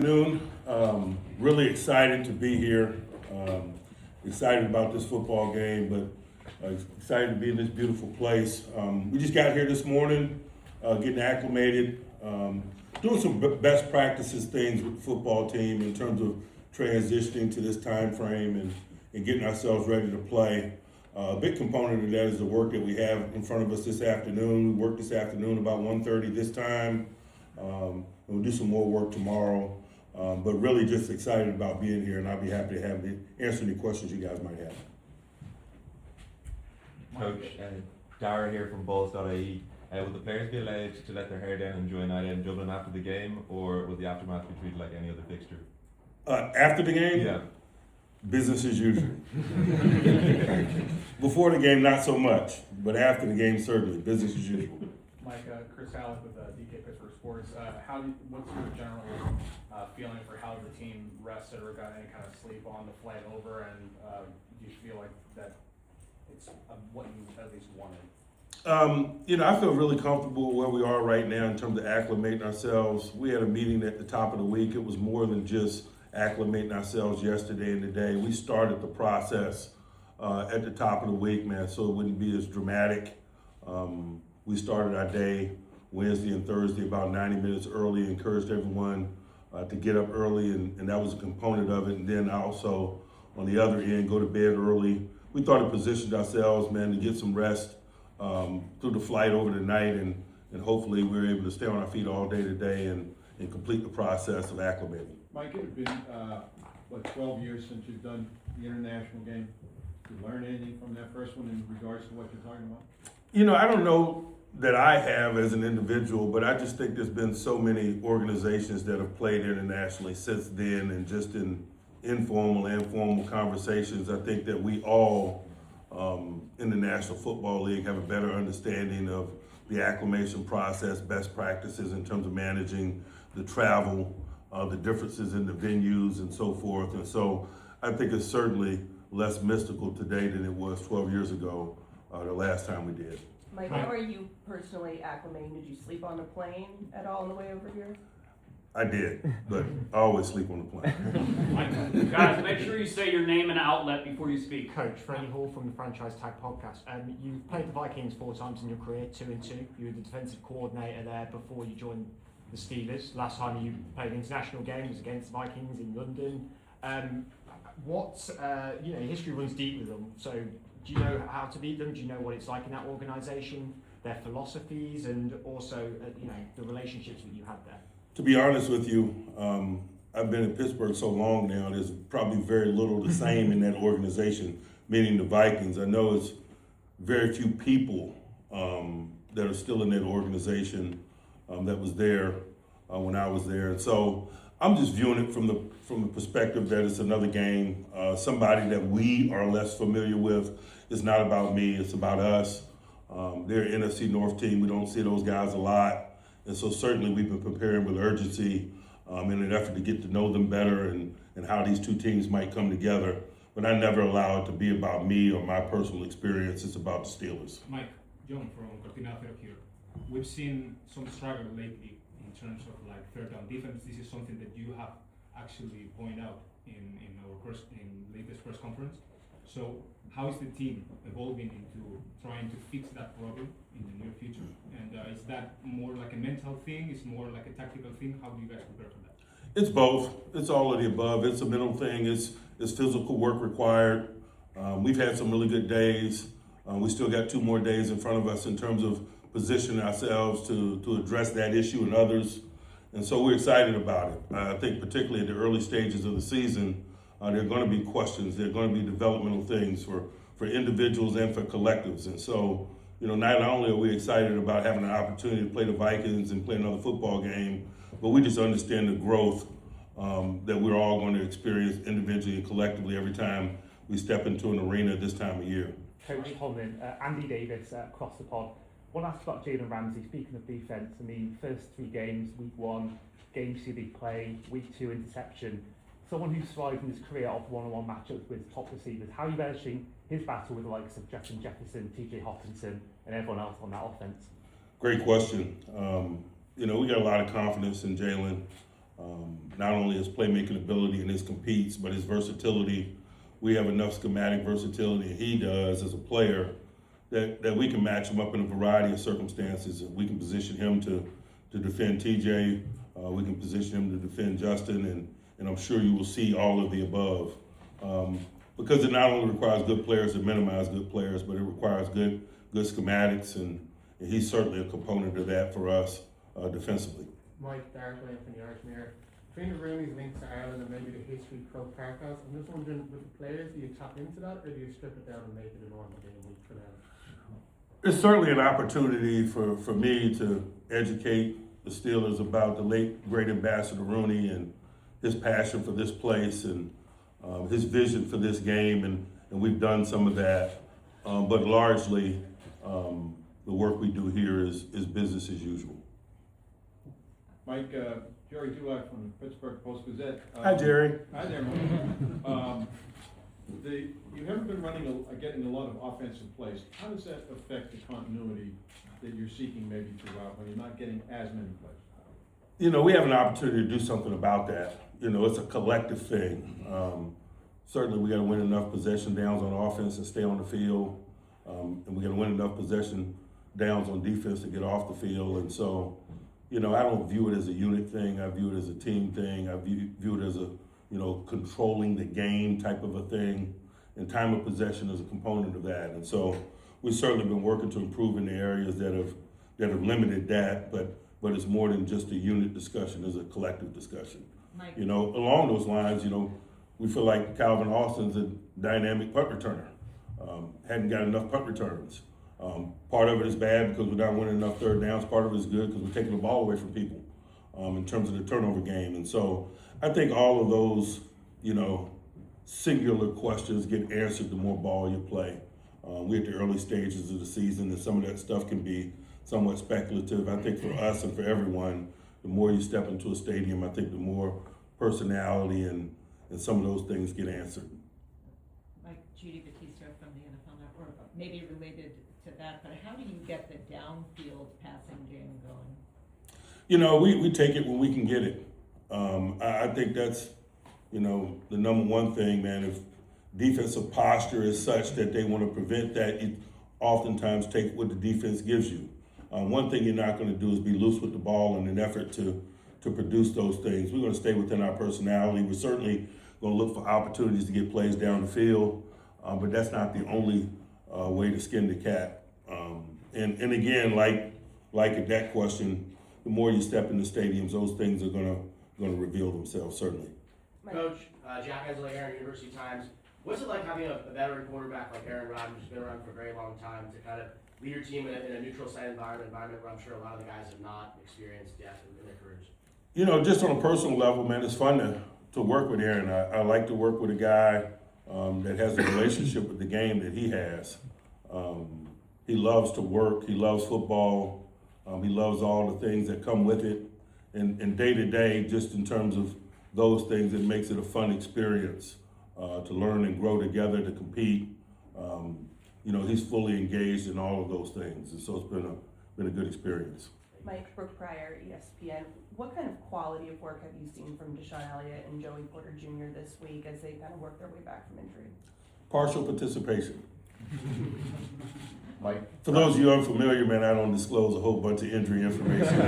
Noon. Really excited to be here. Excited about this football game, but excited to be in this beautiful place. We just got here this morning, getting acclimated, doing some best practices things with the football team in terms of transitioning to this time frame and getting ourselves ready to play. A big component of that is the work that we have in front of us this afternoon. We work this afternoon about 1:30 this time. We'll do some more work tomorrow. But really just excited about being here, and I'll be happy to answer any questions you guys might have. Coach, Dara here from Balls.ie. Will the players be allowed to let their hair down and enjoy a night out in Dublin after the game, or will the aftermath be treated like any other fixture? After the game? Yeah. Business as usual. Before the game, not so much, but after the game, certainly, business as usual. Mike, Chris Alec with DK Pittsburgh Sports. What's your general feeling for how the team rested or got any kind of sleep on the flight over, and do you feel like that it's what you at least wanted? I feel really comfortable where we are right now in terms of acclimating ourselves. We had a meeting at the top of the week. It was more than just acclimating ourselves yesterday and today. We started the process at the top of the week, man, so it wouldn't be as dramatic. We started our day Wednesday and Thursday about 90 minutes early, encouraged everyone to get up early, and that was a component of it. And then also, on the other end, go to bed early. We thought it positioned ourselves, man, to get some rest through the flight over the night, and hopefully we were able to stay on our feet all day today and complete the process of acclimating. Mike, it had been, 12 years since you've done the international game. Did you learn anything from that first one in regards to what you're talking about? I don't know that I have as an individual, but I just think there's been so many organizations that have played internationally since then, and just in informal and formal conversations, I think that we all in the National Football League have a better understanding of the acclimation process, best practices in terms of managing the travel, the differences in the venues and so forth. And so I think it's certainly less mystical today than it was 12 years ago, the last time we did. Mike, how are you personally acclimating? Did you sleep on the plane at all on the way over here? I did, but I always sleep on the plane. Guys, make sure you say your name and outlet before you speak. Coach Freddie Hall from the Franchise Tag Podcast. You've played the Vikings 4 times in your career, 2-2. You were the defensive coordinator there before you joined the Steelers. Last time you played an international game was against the Vikings in London. History runs deep with them. So do you know how to beat them? Do you know what it's like in that organisation, their philosophies, and also the relationships that you had there? To be honest with you, I've been in Pittsburgh so long now, there's probably very little the same in that organization, meaning the Vikings. I know it's very few people that are still in that organization that was there when I was there. And so I'm just viewing it from the perspective that it's another game, somebody that we are less familiar with. It's not about me, it's about us. They're an NFC North team. We don't see those guys a lot. And so certainly we've been preparing with urgency in an effort to get to know them better and how these two teams might come together. But I never allow it to be about me or my personal experience. It's about the Steelers. Mike, John from Cortina here. We've seen some struggle lately in terms of third down defense. This is something that you have actually pointed out in our latest press conference. So how is the team evolving into trying to fix that problem in the near future? And is that more like a mental thing? Is more like a tactical thing? How do you guys prepare for that? It's both. It's all of the above. It's a mental thing. It's physical work required. We've had some really good days. We still got 2 more days in front of us in terms of positioning ourselves to address that issue and others. And so we're excited about it. I think particularly at the early stages of the season, there are going to be questions. There are going to be developmental things for individuals and for collectives. And so, not only are we excited about having an opportunity to play the Vikings and play another football game, but we just understand the growth that we're all going to experience individually and collectively every time we step into an arena this time of year. Coach Tomlin, Andy Davis across the pod. I want to ask about Jalen Ramsey. Speaking of defence, first 3 games, week 1, game 2 big play, week 2 interception. Someone who's thrived in his career off one-on-one matchups with top receivers. How are you managing his battle with the likes of Justin Jefferson, TJ Hawkinson, and everyone else on that offense? Great question. We got a lot of confidence in Jalen. Not only his playmaking ability and his competes, but his versatility. We have enough schematic versatility, and he does as a player, that we can match him up in a variety of circumstances. We can position him to defend TJ. We can position him to defend Justin, and I'm sure you will see all of the above. Because it not only requires good players to minimize good players, but it requires good schematics, and he's certainly a component of that for us defensively. Mike Darkley from the Irish Mirror. Between the Rooney's links to Ireland and maybe the history Croke Park has, I'm just wondering, with the players, do you tap into that, or do you strip it down and make it a normal game week for them? It's certainly an opportunity for me to educate the Steelers about the late great Ambassador Rooney and his passion for this place and his vision for this game, and we've done some of that. But largely, the work we do here is business as usual. Mike, Jerry Dulac from the Pittsburgh Post-Gazette. Hi, Jerry. Hi there, Mike. You haven't been getting a lot of offensive plays. How does that affect the continuity that you're seeking maybe throughout when you're not getting as many plays? You know, we have an opportunity to do something about that. You know, it's a collective thing. Certainly, we got to win enough possession downs on offense and stay on the field, and we got to win enough possession downs on defense to get off the field. And so, you know, I don't view it as a unit thing. I view it as a team thing. I view it as a, you know, controlling the game type of a thing. And time of possession is a component of that. And so, we've certainly been working to improve in the areas that have limited that. But it's more than just a unit discussion. It's a collective discussion. Mike. You know, along those lines, you know, we feel like Calvin Austin's a dynamic punt returner. Hadn't got enough punt returns. Part of it is bad because we're not winning enough third downs. Part of it is good because we're taking the ball away from people in terms of the turnover game. And so I think all of those, you know, singular questions get answered the more ball you play. We're at the early stages of the season, and some of that stuff can be somewhat speculative. I think for us and for everyone, the more you step into a stadium, I think the more personality and some of those things get answered. Like Judy Batista from the NFL Network, maybe related to that, but how do you get the downfield passing game going? You know, we take it when we can get it. I think that's, you know, the number one thing, man. If defensive posture is such that they want to prevent that, you oftentimes take what the defense gives you. One thing you're not going to do is be loose with the ball in an effort to produce those things. We're going to stay within our personality. We're certainly going to look for opportunities to get plays down the field, but that's not the only way to skin the cat. And again, like at that question, the more you step in the stadiums, those things are going to reveal themselves, certainly. Coach, Jack Hensley, Aaron, University Times. What's it like having a veteran quarterback like Aaron Rodgers, who's been around for a very long time, to kind of lead your team in a neutral site environment where I'm sure a lot of the guys have not experienced yet in their careers? You know, just on a personal level, man, it's fun to work with Aaron. I like to work with a guy that has a relationship with the game that he has. He loves to work. He loves football. He loves all the things that come with it. And day to day, just in terms of those things, it makes it a fun experience to learn and grow together, to compete. You know, he's fully engaged in all of those things. And so it's been a good experience. Mike, Brooke Pryor, ESPN. What kind of quality of work have you seen from Deshaun Elliott and Joey Porter Jr. this week as they kind of work their way back from injury? Partial participation. Mike? For those of you unfamiliar, man, I don't disclose a whole bunch of injury information.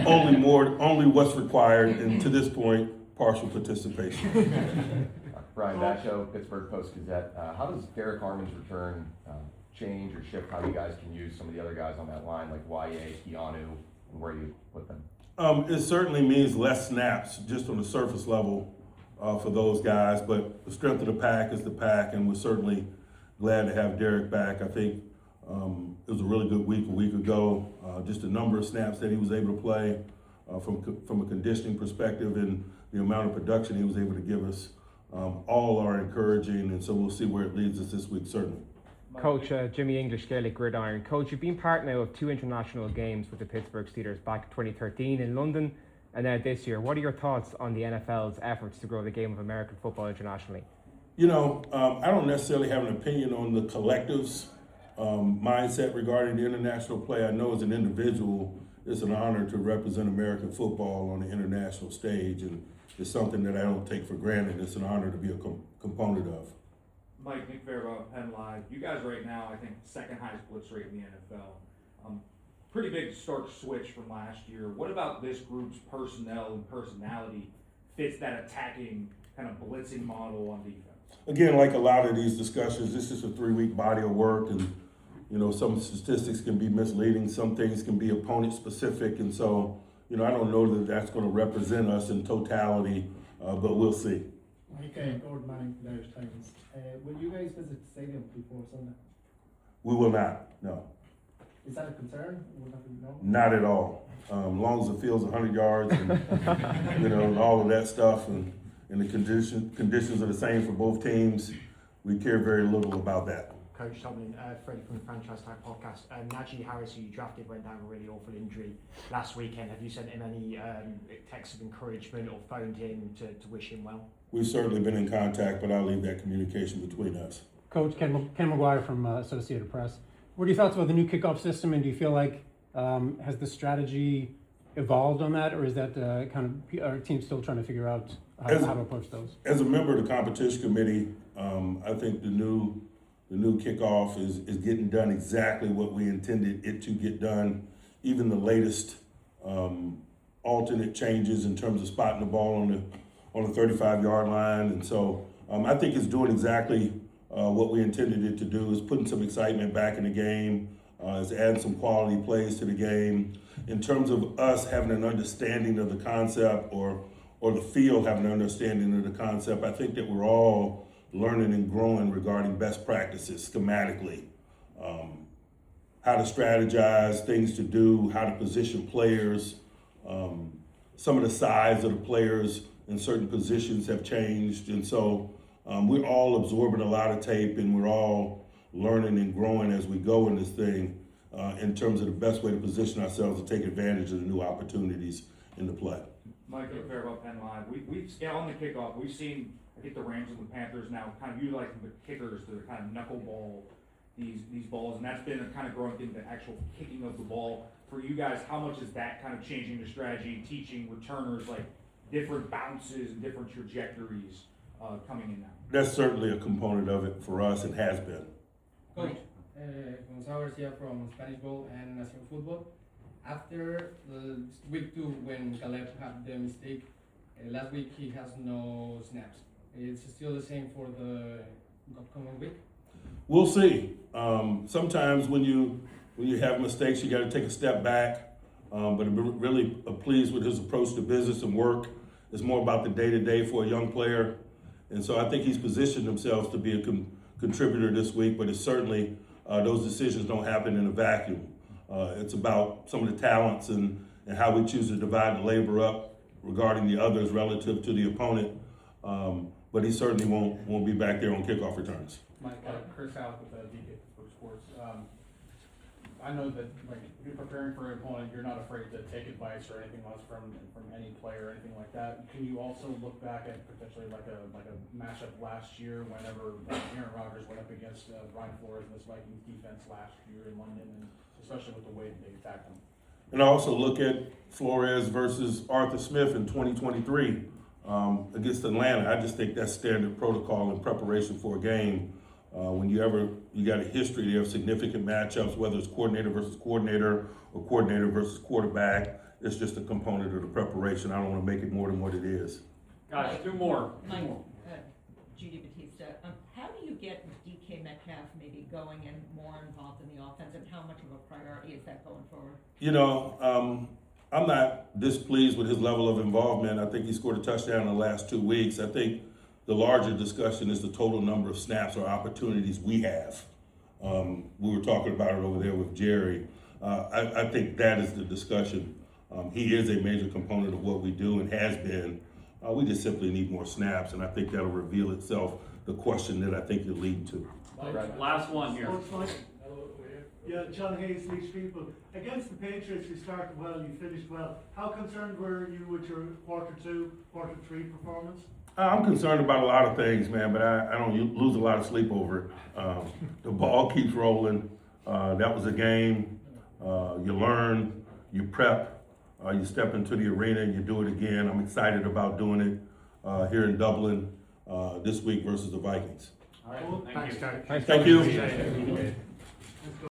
only what's required, and to this point, partial participation. Brian Basho, Pittsburgh Post-Gazette. How does Derek Harmon's return change or shift how you guys can use some of the other guys on that line, like YA, Keanu, and where you put them? It certainly means less snaps, just on the surface level for those guys, but the strength of the pack is the pack, and we're certainly glad to have Derek back. I think it was a really good week a week ago. Just the number of snaps that he was able to play from a conditioning perspective and the amount of production he was able to give us all are encouraging, and so we'll see where it leads us this week, certainly. Coach Jimmy English, Gaelic Gridiron. Coach, you've been part now of 2 international games with the Pittsburgh Steelers back in 2013 in London and now this year. What are your thoughts on the NFL's efforts to grow the game of American football internationally? You know, I don't necessarily have an opinion on the collective's mindset regarding the international play. I know as an individual, it's an honor to represent American football on the international stage, and it's something that I don't take for granted. It's an honor to be a component of. Mike, Nick Faribault, Penn Live. You guys right now, I think, second highest blitz rate in the NFL. Pretty big stark switch from last year. What about this group's personnel and personality fits that attacking kind of blitzing model on defense? Again, like a lot of these discussions, this is a 3-week body of work, and some statistics can be misleading, some things can be opponent specific, and so I don't know that that's going to represent us in totality, but we'll see. Okay, Gordon Manning from the Irish Times. Will you guys visit the stadium before Sunday? We will not, no. Is that a concern? Would that be no? Not at all. As long as the field's 100 yards and and all of that stuff, and the conditions are the same for both teams, we care very little about that. Coach Tomlin, Freddie from the Franchise Tag Podcast. Najee Harris, who you drafted, went down a really awful injury last weekend. Have you sent him any texts of encouragement or phoned him to wish him well? We've certainly been in contact, but I'll leave that communication between us. Coach Ken McGuire from Associated Press. What are your thoughts about the new kickoff system, and do you feel like has the strategy evolved on that, or is that our team still trying to figure out how to approach those? As a member of the competition committee, I think the new kickoff is getting done exactly what we intended it to get done. Even the latest alternate changes in terms of spotting the ball on the 35-yard line, and so I think it's doing exactly what we intended it to do. Is putting some excitement back in the game, is adding some quality plays to the game. In terms of us having an understanding of the concept, or the field having an understanding of the concept, I think that we're all learning and growing regarding best practices schematically, how to strategize, things to do, how to position players. Some of the size of the players in certain positions have changed, and so we're all absorbing a lot of tape, and we're all learning and growing as we go in this thing in terms of the best way to position ourselves to take advantage of the new opportunities in the play. Mike, Nick Faribault, Penn Live. We've on the kickoff, we've seen, I think, the Rams and the Panthers now kind of utilizing the kickers to kind of knuckleball these balls, and that's been a kind of growing into the actual kicking of the ball. For you guys, how much is that kind of changing the strategy, teaching returners like different bounces and different trajectories coming in now? That's certainly a component of it for us, and has been. Coach, Gonzalo Garcia from Spanish Bowl and National Football. After week 2, when Caleb had the mistake, last week he has no snaps. It's still the same for the upcoming week? We'll see. Sometimes when you have mistakes, you got to take a step back. But I'm really pleased with his approach to business and work. It's more about the day-to-day for a young player. And so I think he's positioned himself to be a contributor this week, but it's certainly those decisions don't happen in a vacuum. It's about some of the talents and how we choose to divide the labor up regarding the others relative to the opponent. But he certainly won't be back there on kickoff returns. Mike, Chris Alec with DK Pittsburgh Sports. I know that like you're preparing for an opponent, you're not afraid to take advice or anything else from any player or anything like that. Can you also look back at potentially like a matchup last year whenever Aaron Rodgers went up against Brian Flores and this Vikings defense last year in London, and especially with the way that they attacked him? And also look at Flores versus Arthur Smith in 2023 against Atlanta. I just think that's standard protocol in preparation for a game. When you got a history of significant matchups, whether it's coordinator versus coordinator or coordinator versus quarterback, it's just a component of the preparation. I don't want to make it more than what it is. Guys, 2 more. Mike, Judy Batista, how do you get DK Metcalf maybe going and more involved in the offense, and how much of a priority is that going forward? I'm not displeased with his level of involvement. I think he scored a touchdown in the last 2 weeks. I think the larger discussion is the total number of snaps or opportunities we have. We were talking about it over there with Jerry. I think that is the discussion. He is a major component of what we do and has been. We just simply need more snaps, and I think that'll reveal itself, the question that I think you're leading to. Last one here. Yeah, John Hayes, Leach People. Against the Patriots, you started well, you finished well. How concerned were you with your quarter 2, quarter 3 performance? I'm concerned about a lot of things, man, but I don't lose a lot of sleep over it. The ball keeps rolling. That was a game. You learn. you prep, you step into the arena and you do it again. I'm excited about doing it here in Dublin this week versus the Vikings. All right, thank you. Thank you. Thank you.